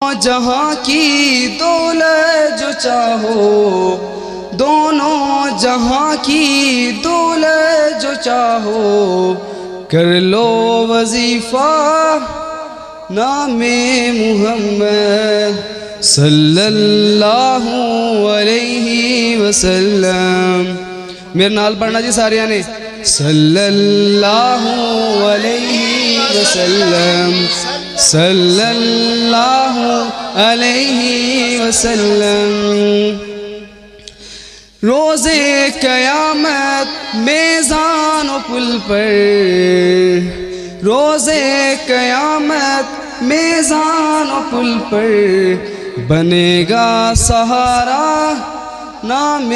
جہاں کی دولت جو چاہو، دونوں جہاں کی دولت جو چاہو، کر لو وظیفہ نام محمد صلی اللہ علیہ وسلم۔ میرے نال پڑھنا جی سارے نے، صلی اللہ علیہ وسلم، صلی اللہ علیہ وسلم۔ روز قیامت میزان و پل پر، روز قیامت میزان و پل پر، بنے گا سہارا نام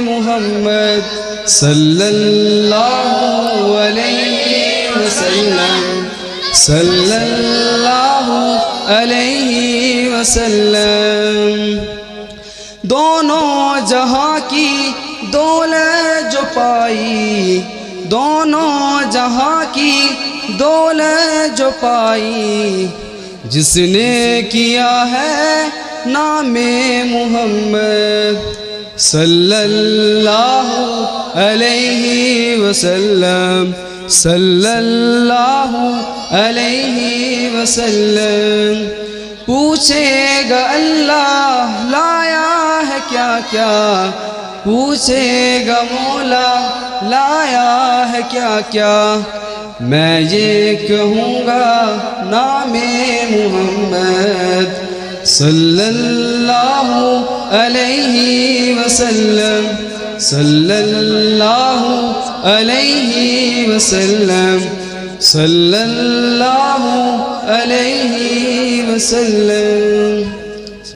محمد صلی اللہ علیہ وسلم، صلی اللہ علیہ وسلم۔ دونوں جہاں کی دولت جو پائی، دونوں جہاں کی دولت جو پائی، جس نے کیا ہے نام محمد صلی اللہ علیہ وسلم، صلی اللہ علیہ وسلم۔ پوچھے گا اللہ لایا ہے کیا کیا، پوچھے گا مولا لایا ہے کیا کیا، میں یہ کہوں گا نام محمد صلی اللہ علیہ وسلم، صلی اللہ علیہ وسلم، صلی اللہ علیہ وسلم۔